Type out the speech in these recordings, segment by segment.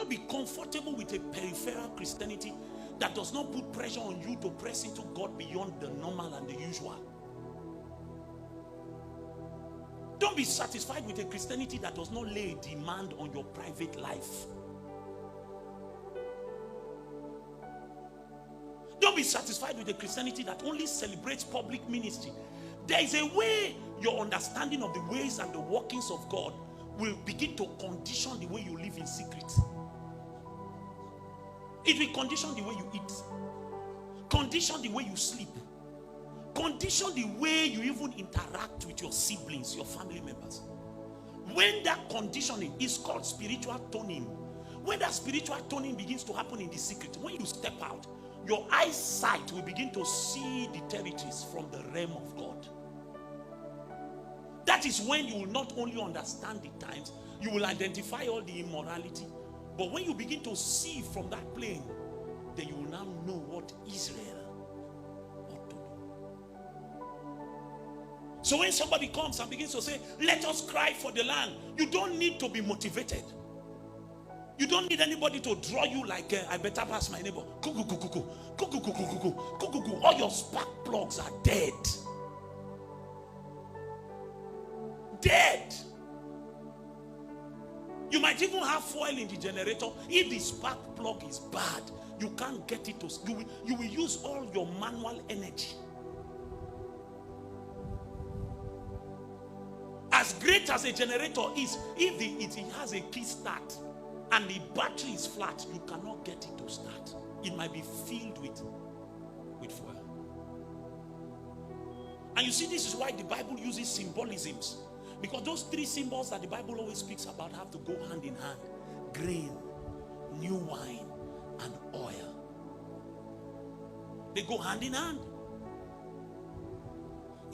cannot be comfortable with a peripheral Christianity that does not put pressure on you to press into God beyond the normal and the usual. Don't be satisfied with a Christianity that does not lay a demand on your private life. Don't be satisfied with a Christianity that only celebrates public ministry. There is a way your understanding of the ways and the workings of God will begin to condition the way you live in secret. It will condition the way you eat, condition the way you sleep, condition the way you even interact with your siblings, your family members. When that conditioning is called spiritual toning, when that spiritual toning begins to happen in the secret, when you step out, your eyesight will begin to see the territories from the realm of God. That is when you will not only understand the times, you will identify all the immorality. But when you begin to see from that plane, then you will now know what Israel ought to do. So when somebody comes and begins to say, let us cry for the land, you don't need to be motivated. You don't need anybody to draw you like, I better pass my neighbor. All your spark plugs are dead. Dead. You might even have fuel in the generator. If the spark plug is bad, you can't get it to. You will use all your manual energy. As great as a generator is, if it has a key start and the battery is flat, you cannot get it to start. It might be filled with fuel. And you see, this is why the Bible uses symbolisms. Because those three symbols that the Bible always speaks about have to go hand in hand. Grain, new wine, and oil. They go hand in hand.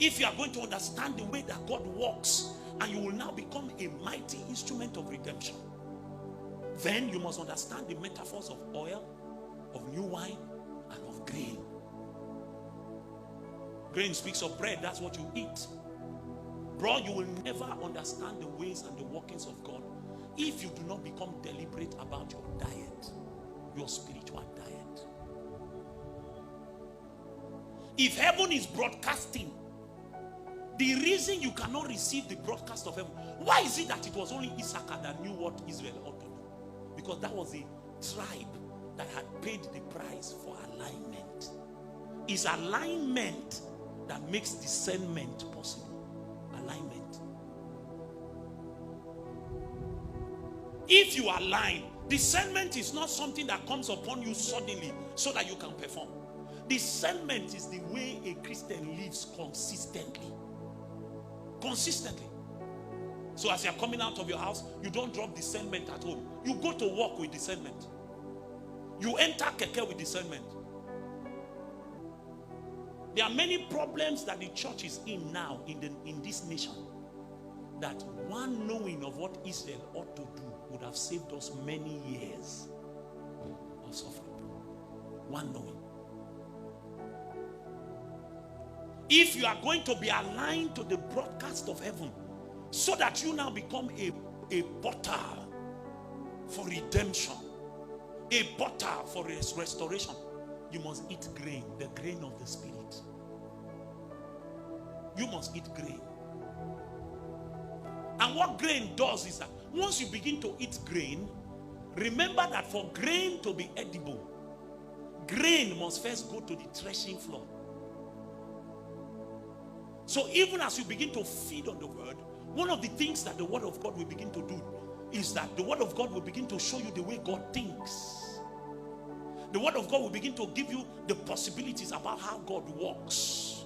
If you are going to understand the way that God works, and you will now become a mighty instrument of redemption, then you must understand the metaphors of oil, of new wine, and of grain. Grain speaks of bread, that's what you eat. Bro, you will never understand the ways and the workings of God if you do not become deliberate about your diet, your spiritual diet. If heaven is broadcasting, the reason you cannot receive the broadcast of heaven, why is it that it was only Issachar that knew what Israel ought to do? Because that was a tribe that had paid the price for alignment. It's alignment that makes discernment possible. Alignment. If you align, discernment is not something that comes upon you suddenly so that you can perform. Discernment is the way a Christian lives consistently. Consistently. So as you're coming out of your house, you don't drop discernment at home. You go to work with discernment. You enter keke with discernment. There are many problems that the church is in now in this nation, that one knowing of what Israel ought to do would have saved us many years of suffering. One knowing. If you are going to be aligned to the broadcast of heaven, so that you now become a portal for redemption, a portal for restoration, you must eat grain, the grain of the Spirit. You must eat grain. And what grain does is that once you begin to eat grain, remember that for grain to be edible, grain must first go to the threshing floor. So even as you begin to feed on the word, one of the things that the word of God will begin to do is that the word of God will begin to show you the way God thinks. The word of God will begin to give you the possibilities about how God works.